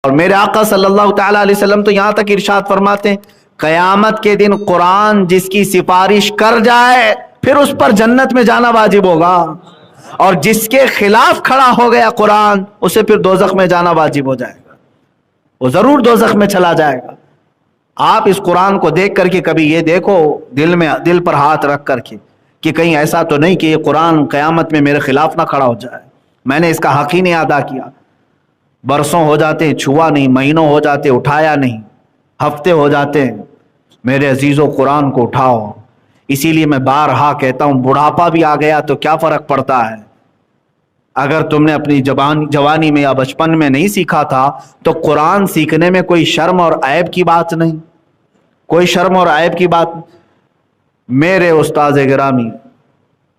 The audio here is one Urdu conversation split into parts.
اور میرے آقا صلی اللہ تعالیٰ علیہ وسلم تو یہاں تک ارشاد فرماتے ہیں قیامت کے دن قرآن جس کی سفارش کر جائے پھر اس پر جنت میں جانا واجب ہوگا، اور جس کے خلاف کھڑا ہو گیا قرآن اسے پھر دوزخ میں جانا واجب ہو جائے گا، وہ ضرور دوزخ میں چلا جائے گا۔ آپ اس قرآن کو دیکھ کر کے کبھی یہ دیکھو دل پر ہاتھ رکھ کر کے کہ کہیں ایسا تو نہیں کہ یہ قرآن قیامت میں میرے خلاف نہ کھڑا ہو جائے، میں نے اس کا حق ہی نہیں ادا کیا، برسوں ہو جاتے ہیں چھوا نہیں، مہینوں ہو جاتے اٹھایا نہیں، ہفتے ہو جاتے ہیں۔ میرے عزیزو قرآن کو اٹھاؤ، اسی لیے میں بارہا کہتا ہوں بڑھاپا بھی آ گیا تو کیا فرق پڑتا ہے، اگر تم نے اپنی جوانی میں یا بچپن میں نہیں سیکھا تھا تو قرآن سیکھنے میں کوئی شرم اور عیب کی بات نہیں، کوئی شرم اور عیب کی بات۔ میرے استاد گرامی،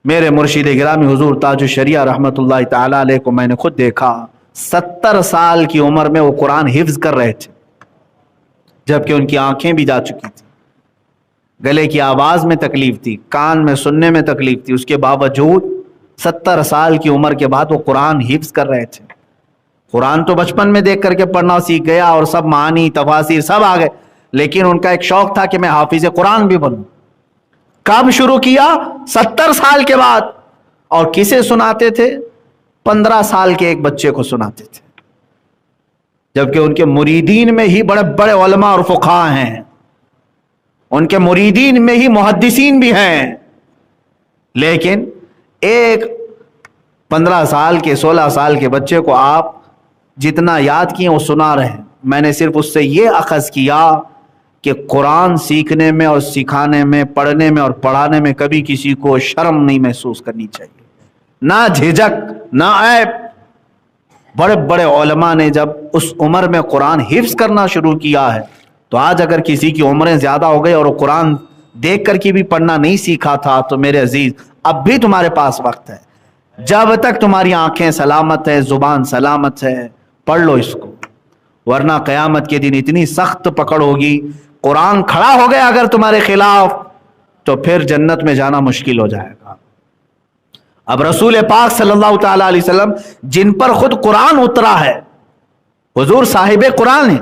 میرے مرشد گرامی حضور تاج الشریعہ رحمت اللہ تعالی علیہ کو میں نے خود دیکھا، 70 سال کی عمر میں وہ قرآن حفظ کر رہے تھے، جبکہ ان کی آنکھیں بھی جا چکی تھی، گلے کی آواز میں تکلیف تھی، کان میں سننے میں تکلیف تھی، اس کے باوجود 70 سال کی عمر کے بعد وہ قرآن حفظ کر رہے تھے۔ قرآن تو بچپن میں دیکھ کر کے پڑھنا سیکھ گیا اور سب معانی تفاسیر سب آ گئے، لیکن ان کا ایک شوق تھا کہ میں حافظ قرآن بھی بنوں۔ کب شروع کیا؟ 70 سال کے بعد۔ اور کسے سناتے تھے؟ 15 سال کے ایک بچے کو سناتے تھے، جبکہ ان کے مریدین میں ہی بڑے بڑے علماء اور فقہاء ہیں، ان کے مریدین میں ہی محدثین بھی ہیں، لیکن ایک 15 سال کے 16 سال کے بچے کو آپ جتنا یاد کیے وہ سنا رہے ہیں۔ میں نے صرف اس سے یہ اخذ کیا کہ قرآن سیکھنے میں اور سکھانے میں، پڑھنے میں اور پڑھانے میں کبھی کسی کو شرم نہیں محسوس کرنی چاہیے، نہ جھجک نہ عیب۔ بڑے بڑے علماء نے جب اس عمر میں قرآن حفظ کرنا شروع کیا ہے تو آج اگر کسی کی عمریں زیادہ ہو گئی اور وہ قرآن دیکھ کر کے بھی پڑھنا نہیں سیکھا تھا تو میرے عزیز اب بھی تمہارے پاس وقت ہے، جب تک تمہاری آنکھیں سلامت ہے، زبان سلامت ہے، پڑھ لو اس کو، ورنہ قیامت کے دن اتنی سخت پکڑ ہوگی، قرآن کھڑا ہو گیا اگر تمہارے خلاف تو پھر جنت میں جانا مشکل ہو جائے گا۔ اب رسول پاک صلی اللہ تعالی علیہ وسلم جن پر خود قرآن اترا ہے، حضور صاحب قرآن ہے،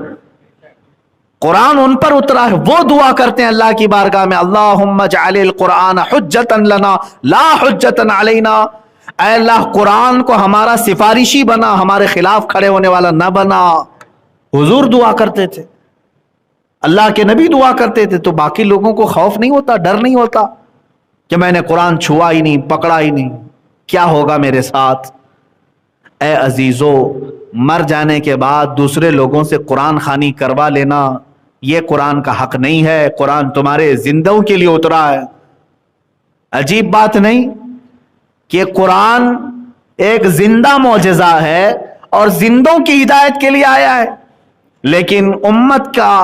قرآن ان پر اترا ہے، وہ دعا کرتے ہیں اللہ کی بارگاہ میں اللہم اجعل القرآن حجتا لنا لا حجتا علینا، اے اللہ قرآن کو ہمارا سفارشی بنا، ہمارے خلاف کھڑے ہونے والا نہ بنا۔ حضور دعا کرتے تھے، اللہ کے نبی دعا کرتے تھے، تو باقی لوگوں کو خوف نہیں ہوتا، ڈر نہیں ہوتا کہ میں نے قرآن چھوا ہی نہیں، پکڑا ہی نہیں، کیا ہوگا میرے ساتھ؟ اے عزیزو، مر جانے کے بعد دوسرے لوگوں سے قرآن خوانی کروا لینا یہ قرآن کا حق نہیں ہے، قرآن تمہارے زندوں کے لیے اترا ہے۔ عجیب بات نہیں کہ قرآن ایک زندہ معجزہ ہے اور زندوں کی ہدایت کے لیے آیا ہے، لیکن امت کا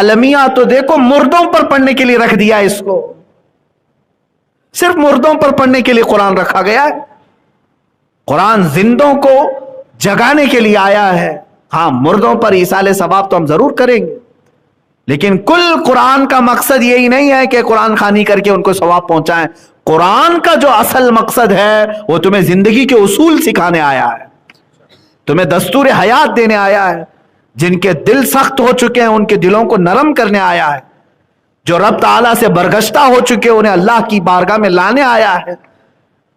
المیہ تو دیکھو مردوں پر پڑھنے کے لیے رکھ دیا ہے، اس کو صرف مردوں پر پڑھنے کے لیے قرآن رکھا گیا ہے۔ قرآن زندوں کو جگانے کے لیے آیا ہے، ہاں مردوں پر ایصال ثواب تو ہم ضرور کریں گے، لیکن کل قرآن کا مقصد یہی نہیں ہے کہ قرآن خوانی کر کے ان کو ثواب پہنچائیں۔ قرآن کا جو اصل مقصد ہے وہ تمہیں زندگی کے اصول سکھانے آیا ہے، تمہیں دستور حیات دینے آیا ہے، جن کے دل سخت ہو چکے ہیں ان کے دلوں کو نرم کرنے آیا ہے، جو رب تعالیٰ سے برگشتہ ہو چکے انہیں اللہ کی بارگاہ میں لانے آیا ہے۔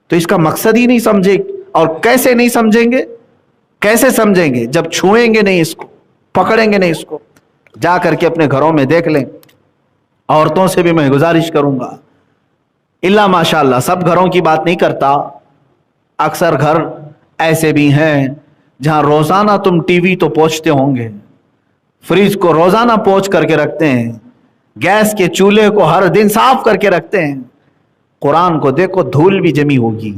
تو اس کا مقصد ہی نہیں سمجھے، اور کیسے نہیں سمجھیں گے؟ کیسے سمجھیں گے جب چھوئیں گے نہیں اس کو، پکڑیں گے نہیں اس کو؟ جا کر کے اپنے گھروں میں دیکھ لیں، عورتوں سے بھی میں گزارش کروں گا، اللہ ماشاء اللہ سب گھروں کی بات نہیں کرتا، اکثر گھر ایسے بھی ہیں جہاں روزانہ تم ٹی وی تو پوچھتے ہوں گے، فریج کو روزانہ پوچھ کر کے رکھتے ہیں، گیس کے چولہے کو ہر دن صاف کر کے رکھتے ہیں، قرآن کو دیکھو دھول بھی جمی ہوگی،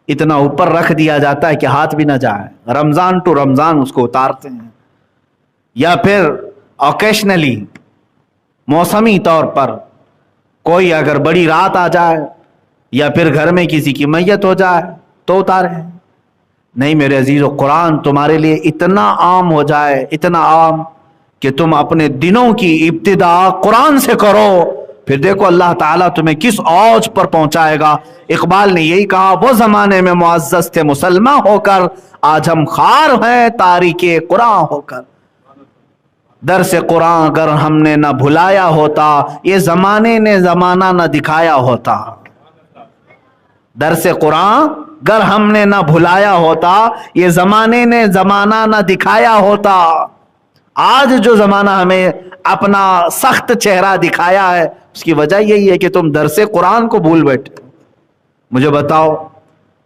اتنا اوپر رکھ دیا جاتا ہے کہ ہاتھ بھی نہ جائے، رمضان ٹو رمضان اس کو اتارتے ہیں، یا پھر اوکیشنلی موسمی طور پر کوئی اگر بڑی رات آ جائے یا پھر گھر میں کسی کی میت ہو جائے تو اتارے۔ نہیں میرے عزیزو، قرآن تمہارے لیے اتنا عام ہو جائے، اتنا عام کہ تم اپنے دنوں کی ابتدا قرآن سے کرو، پھر دیکھو اللہ تعالیٰ تمہیں کس اوج پر پہنچائے گا. اقبال نے یہی کہا, وہ زمانے میں معزز تھے مسلمان ہو کر, آج ہم خوار ہیں تاریک قرآن ہو کر. درس قرآن اگر ہم نے نہ بھلایا ہوتا, یہ زمانے نے زمانہ نہ دکھایا ہوتا. درس قرآن اگر ہم نے نہ بھلایا ہوتا, یہ زمانے نے زمانہ نہ دکھایا ہوتا. آج جو زمانہ ہمیں اپنا سخت چہرہ دکھایا ہے, اس کی وجہ یہی ہے کہ تم درس قرآن کو بھول بیٹھے. مجھے بتاؤ,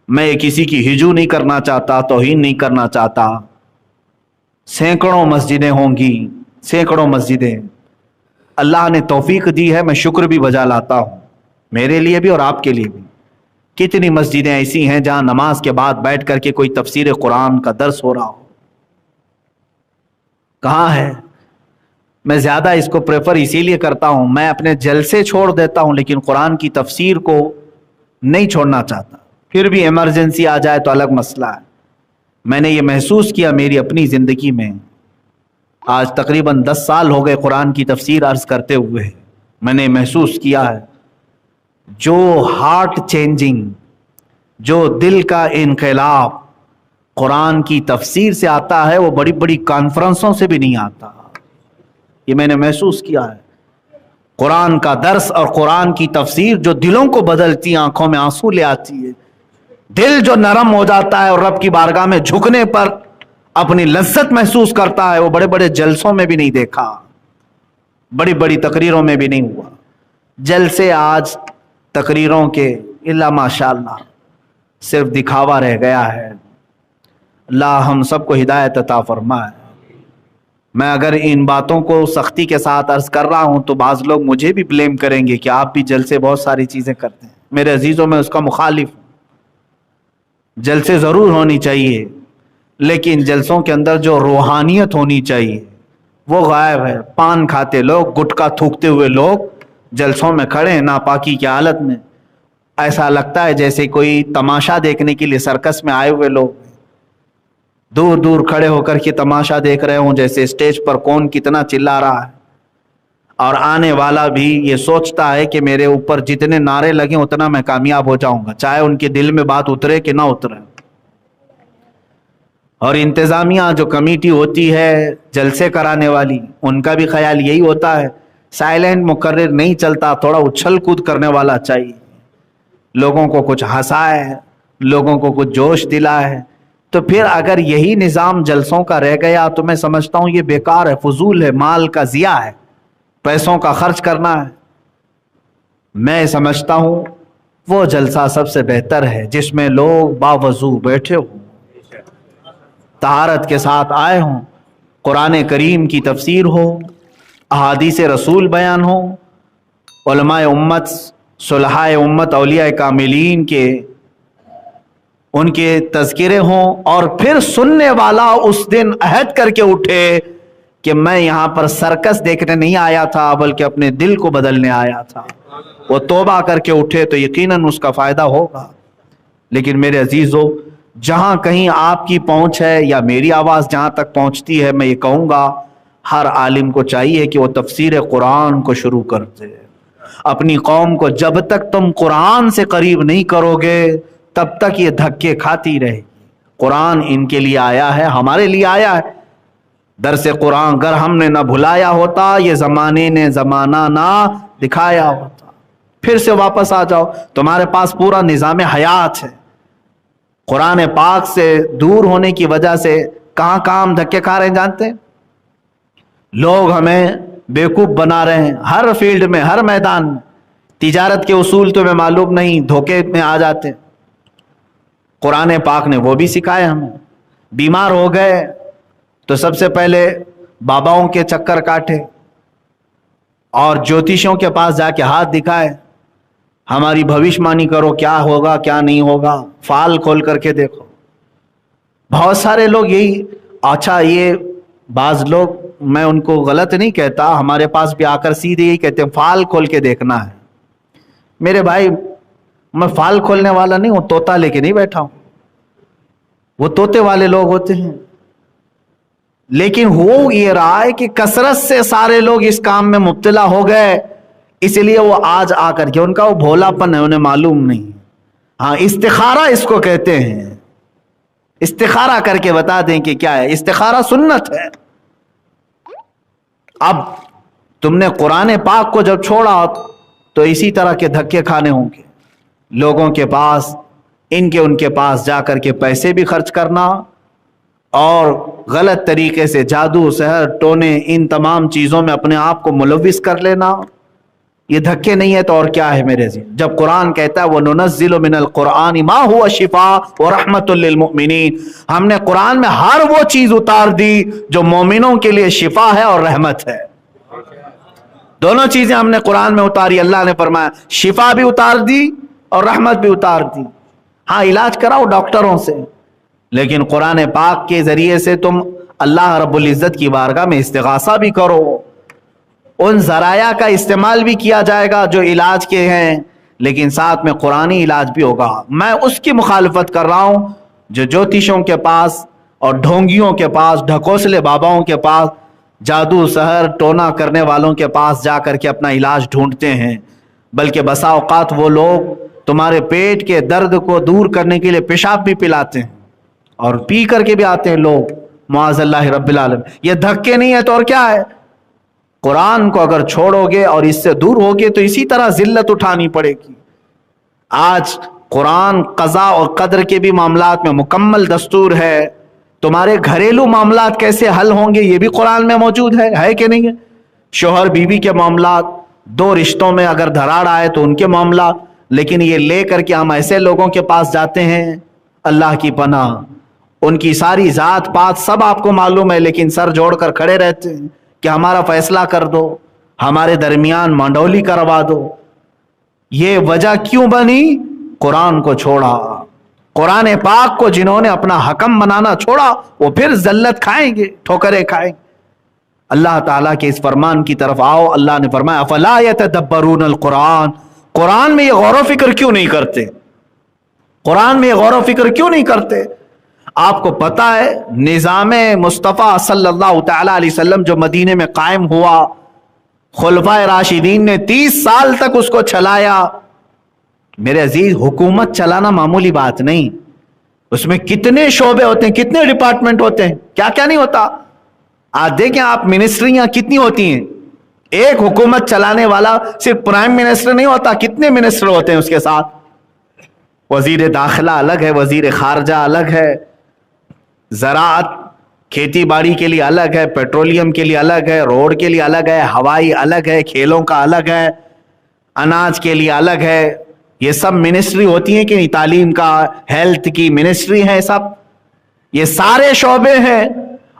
میں کسی کی ہجو نہیں کرنا چاہتا, توہین نہیں کرنا چاہتا. سینکڑوں مسجدیں ہوں گی, سینکڑوں مسجدیں اللہ نے توفیق دی ہے, میں شکر بھی بجا لاتا ہوں, میرے لیے بھی اور آپ کے لیے بھی. کتنی مسجدیں ایسی ہیں جہاں نماز کے بعد بیٹھ کر کے کوئی تفسیر قرآن کا درس ہو رہا ہو؟ کہاں ہے؟ میں زیادہ اس کو پریفر اسی لیے کرتا ہوں, میں اپنے جلسے چھوڑ دیتا ہوں لیکن قرآن کی تفسیر کو نہیں چھوڑنا چاہتا. پھر بھی ایمرجنسی آ جائے تو الگ مسئلہ ہے. میں نے یہ محسوس کیا میری اپنی زندگی میں, آج تقریباً 10 سال ہو گئے قرآن کی تفسیر عرض کرتے ہوئے. میں نے محسوس کیا ہے جو ہارٹ چینجنگ, جو دل کا انقلاب قرآن کی تفسیر سے آتا ہے, وہ بڑی بڑی کانفرنسوں سے بھی نہیں آتا. یہ میں نے محسوس کیا ہے. قرآن کا درس اور قرآن کی تفسیر جو دلوں کو بدلتی, آنکھوں میں آنسو لے آتی ہے, دل جو نرم ہو جاتا ہے اور رب کی بارگاہ میں جھکنے پر اپنی لذت محسوس کرتا ہے, وہ بڑے بڑے جلسوں میں بھی نہیں دیکھا, بڑی بڑی تقریروں میں بھی نہیں ہوا. جلسے آج تقریروں کے الا ماشاءاللہ صرف دکھاوا رہ گیا ہے. اللہ ہم سب کو ہدایت عطا فرمائے. میں اگر ان باتوں کو سختی کے ساتھ عرض کر رہا ہوں تو بعض لوگ مجھے بھی بلیم کریں گے کہ آپ بھی جلسے بہت ساری چیزیں کرتے ہیں. میرے عزیزوں, میں اس کا مخالف ہوں. جلسے ضرور ہونی چاہیے لیکن جلسوں کے اندر جو روحانیت ہونی چاہیے وہ غائب ہے. پان کھاتے لوگ, گٹکا تھوکتے ہوئے لوگ جلسوں میں کھڑے ہیں ناپاکی کی حالت میں. ایسا لگتا ہے جیسے کوئی تماشا دیکھنے کے لیے سرکس میں آئے ہوئے لوگ دور دور کھڑے ہو کر کے تماشا دیکھ رہے ہوں, جیسے اسٹیج پر کون کتنا چلا رہا ہے. اور آنے والا بھی یہ سوچتا ہے کہ میرے اوپر جتنے نعرے لگیں اتنا میں کامیاب ہو جاؤں گا, چاہے ان کے دل میں بات اترے کہ نہ اترے. اور انتظامیہ جو کمیٹی ہوتی ہے جلسے کرانے والی, ان کا بھی خیال یہی ہوتا ہے سائلنٹ مقرر نہیں چلتا, تھوڑا اچھل کود کرنے والا چاہیے, لوگوں کو کچھ ہنسائے, لوگوں کو کچھ جوش دلائے. تو پھر اگر یہی نظام جلسوں کا رہ گیا تو میں سمجھتا ہوں یہ بیکار ہے, فضول ہے, مال کا ضیاع ہے, پیسوں کا خرچ کرنا ہے. میں سمجھتا ہوں وہ جلسہ سب سے بہتر ہے جس میں لوگ باوضو بیٹھے ہوں, طہارت کے ساتھ آئے ہوں, قرآن کریم کی تفسیر ہو, احادیث رسول بیان ہو, علماء امت, صلحاء امت, اولیاء کاملین کے ان کے تذکرے ہوں, اور پھر سننے والا اس دن عہد کر کے اٹھے کہ میں یہاں پر سرکس دیکھنے نہیں آیا تھا بلکہ اپنے دل کو بدلنے آیا تھا. وہ توبہ کر کے اٹھے تو یقیناً اس کا فائدہ ہوگا. لیکن میرے عزیزو, جہاں کہیں آپ کی پہنچ ہے یا میری آواز جہاں تک پہنچتی ہے, میں یہ کہوں گا ہر عالم کو چاہیے کہ وہ تفسیر قرآن کو شروع کر دے. اپنی قوم کو جب تک تم قرآن سے قریب نہیں کرو گے تب تک یہ دھکے کھاتی رہے گی. قرآن ان کے لیے آیا ہے, ہمارے لیے آیا ہے. درس قرآن اگر ہم نے نہ بھلایا ہوتا, یہ زمانے نے زمانہ نہ دکھایا ہوتا. پھر سے واپس آ جاؤ, تمہارے پاس پورا نظام حیات ہے. قرآن پاک سے دور ہونے کی وجہ سے کہاں کہاں ہم دھکے کھا رہے ہیں جانتے ہیں؟ لوگ ہمیں بیوقوف بنا رہے ہیں ہر فیلڈ میں, ہر میدان میں. تجارت کے اصول تمہیں معلوم نہیں, دھوکے میں آ جاتے ہیں. قرآن پاک نے وہ بھی سکھائے ہمیں. بیمار ہو گئے تو سب سے پہلے باباؤں کے چکر کاٹے اور جوتیشوں کے پاس جا کے ہاتھ دکھائے, ہماری بھوشیہ وانی کرو, کیا ہوگا کیا نہیں ہوگا, فال کھول کر کے دیکھو. بہت سارے لوگ یہی, اچھا یہ بعض لوگ, میں ان کو غلط نہیں کہتا, ہمارے پاس بھی آ کر سیدھے یہی کہتے ہیں فال کھول کے دیکھنا ہے. میرے بھائی, میں فال کھولنے والا نہیں ہوں, طوطا لے کے نہیں بیٹھا ہوں. وہ طوطے والے لوگ ہوتے ہیں. لیکن ہو یہ رہا ہے کہ کثرت سے سارے لوگ اس کام میں مبتلا ہو گئے اس لیے وہ آج آ کر کے ان کا وہ بھولاپن ہے، انہیں معلوم نہیں. ہاں استخارہ اس کو کہتے ہیں. استخارہ کر کے بتا دیں کہ کیا ہے. استخارہ سنت ہے. اب تم نے قرآن پاک کو جب چھوڑا تو اسی طرح کے دھکے کھانے ہوں گے. لوگوں کے پاس ان کے پاس جا کر کے پیسے بھی خرچ کرنا اور غلط طریقے سے جادو سحر ٹونے ان تمام چیزوں میں اپنے آپ کو ملوث کر لینا. یہ دھکے نہیں ہے تو اور کیا ہے میرے عزیز؟ جب قرآن کہتا ہے وَنُنَزِّلُ مِنَ الْقُرْآنِ مَا هُوَ شِفَاءٌ وَرَحْمَةٌ لِّلْمُؤْمِنِينَ، ہم نے قرآن میں ہر وہ چیز اتار دی جو مومنوں کے لیے شفا ہے اور رحمت ہے. دونوں چیزیں ہم نے قرآن میں اتاری. اللہ نے فرمایا شفا بھی اتار دی اور رحمت بھی اتار دی. ہاں علاج کراؤ ڈاکٹروں سے، لیکن قرآن پاک کے ذریعے سے تم اللہ رب العزت کی بارگاہ میں استغاثہ بھی کرو. ان ذرائع کا استعمال بھی کیا جائے گا جو علاج کے ہیں، لیکن ساتھ میں قرآنی علاج بھی ہوگا. میں اس کی مخالفت کر رہا ہوں جو جوتشوں کے پاس اور ڈھونگیوں کے پاس، ڈھکوسلے باباؤں کے پاس، جادو سحر ٹونا کرنے والوں کے پاس جا کر کے اپنا علاج ڈھونڈتے ہیں. بلکہ بسا اوقات وہ لوگ تمہارے پیٹ کے درد کو دور کرنے کے لیے پیشاب بھی پلاتے ہیں اور پی کر کے بھی آتے ہیں لوگ، معاذ اللہ رب العالمین. یہ دھکے نہیں ہے تو اور کیا ہے؟ قرآن کو اگر چھوڑو گے اور اس سے دور ہوگے تو اسی طرح ذلت اٹھانی پڑے گی. آج قرآن قضاء اور قدر کے بھی معاملات میں مکمل دستور ہے. تمہارے گھریلو معاملات کیسے حل ہوں گے یہ بھی قرآن میں موجود ہے کہ نہیں ہے؟ شوہر بیوی کے معاملات، دو رشتوں میں اگر دھراڑ آئے تو ان کے معاملات. لیکن یہ لے کر کے ہم ایسے لوگوں کے پاس جاتے ہیں، اللہ کی پناہ، ان کی ساری ذات پات سب آپ کو معلوم ہے، لیکن سر جوڑ کر کھڑے رہتے ہیں کہ ہمارا فیصلہ کر دو، ہمارے درمیان مانڈولی کروا دو. یہ وجہ کیوں بنی؟ قرآن کو چھوڑا. قرآن پاک کو جنہوں نے اپنا حکم بنانا چھوڑا وہ پھر ذلت کھائیں گے، ٹھوکریں کھائیں گے. اللہ تعالیٰ کے اس فرمان کی طرف آؤ. اللہ نے فرمایا افلا یتدبرون القرآن، قرآن میں یہ غور و فکر کیوں نہیں کرتے؟ قرآن میں یہ غور و فکر کیوں نہیں کرتے؟ آپ کو پتا ہے نظام مصطفیٰ صلی اللہ تعالی علیہ وسلم جو مدینے میں قائم ہوا، خلفائے راشدین نے 30 سال تک اس کو چلایا. میرے عزیز حکومت چلانا معمولی بات نہیں، اس میں کتنے شعبے ہوتے ہیں، کتنے ڈپارٹمنٹ ہوتے ہیں، کیا کیا نہیں ہوتا. آج دیکھیں آپ منسٹریاں کتنی ہوتی ہیں. ایک حکومت چلانے والا صرف پرائم منسٹر نہیں ہوتا، کتنے منسٹر ہوتے ہیں اس کے ساتھ. وزیر داخلہ الگ ہے، وزیر خارجہ الگ ہے، زراعت کھیتی باڑی کے لیے الگ ہے، پیٹرولیم کے لیے الگ ہے، روڈ کے لیے الگ ہے، ہوائی الگ ہے، کھیلوں کا الگ ہے، اناج کے لیے الگ ہے. یہ سب منسٹری ہوتی ہیں کہ نہیں؟ تعلیم کا، ہیلتھ کی منسٹری ہے سب. یہ سارے شعبے ہیں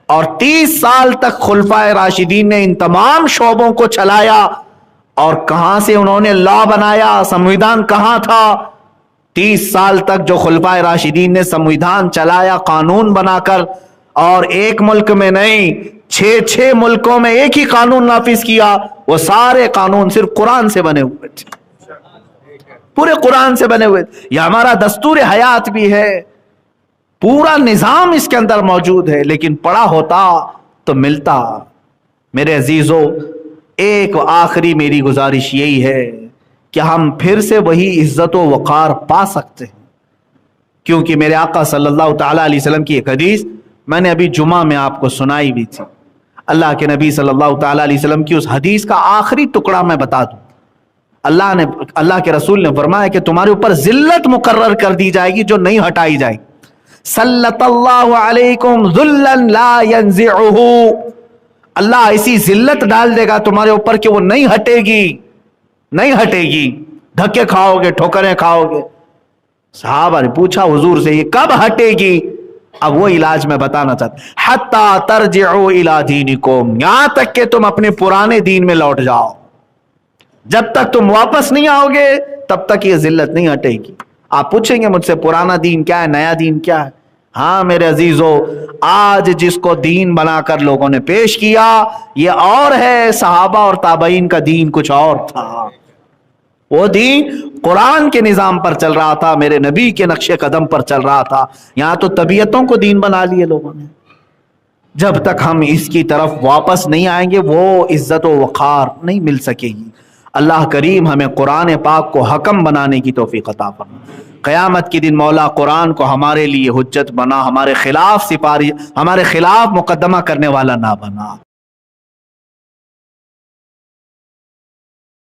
اور 30 سال تک خلفائے راشدین نے ان تمام شعبوں کو چلایا. اور کہاں سے انہوں نے لا بنایا؟ سمویدھان کہاں تھا؟ 30 سال تک جو خلفائے راشدین نے سمویدھان چلایا قانون بنا کر، اور ایک ملک میں نہیں 6 ملکوں میں ایک ہی قانون نافذ کیا. وہ سارے قانون صرف قرآن سے بنے ہوئے تھے، پورے قرآن سے بنے ہوئے تھے. یہ ہمارا دستور حیات بھی ہے، پورا نظام اس کے اندر موجود ہے، لیکن پڑھا ہوتا تو ملتا. میرے عزیزو، ایک آخری میری گزارش یہی ہے کہ ہم پھر سے وہی عزت و وقار پا سکتے ہیں، کیونکہ میرے آقا صلی اللہ تعالی علیہ وسلم کی ایک حدیث میں نے ابھی جمعہ میں آپ کو سنائی بھی تھی. اللہ کے نبی صلی اللہ تعالی علیہ وسلم کی اس حدیث کا آخری ٹکڑا میں بتا دوں. اللہ کے رسول نے فرمایا کہ تمہارے اوپر ذلت مقرر کر دی جائے گی جو نہیں ہٹائی جائے گی. سلط اللہ علیکم ذلا لا ينزعہ، اللہ ایسی ذلت ڈال دے گا تمہارے اوپر کہ وہ نہیں ہٹے گی، نہیں ہٹے گی. دھکے کھاؤ گے، ٹھوکریں کھاؤ گے. صحابہ نے پوچھا حضور سے یہ کب ہٹے گی؟ اب وہ علاج میں بتانا چاہتا. حتی ترجعوا الی دینکم، یہاں تک کہ تم اپنے پرانے دین میں لوٹ جاؤ. جب تک تم واپس نہیں آؤ گے تب تک یہ ذلت نہیں ہٹے گی. آپ پوچھیں گے مجھ سے پرانا دین کیا ہے، نیا دین کیا ہے؟ ہاں میرے عزیزو، آج جس کو دین بنا کر لوگوں نے پیش کیا یہ اور ہے. صحابہ اور تابعین کا دین کچھ اور تھا. وہ دین قرآن کے نظام پر چل رہا تھا، میرے نبی کے نقش قدم پر چل رہا تھا. یہاں تو طبیعتوں کو دین بنا لیے لوگوں نے. جب تک ہم اس کی طرف واپس نہیں آئیں گے وہ عزت و وقار نہیں مل سکے گی. اللہ کریم ہمیں قرآن پاک کو حکم بنانے کی توفیق عطا فرمائے۔ قیامت کے دن مولا قرآن کو ہمارے لیے حجت بنا، ہمارے خلاف مقدمہ کرنے والا نہ بنا۔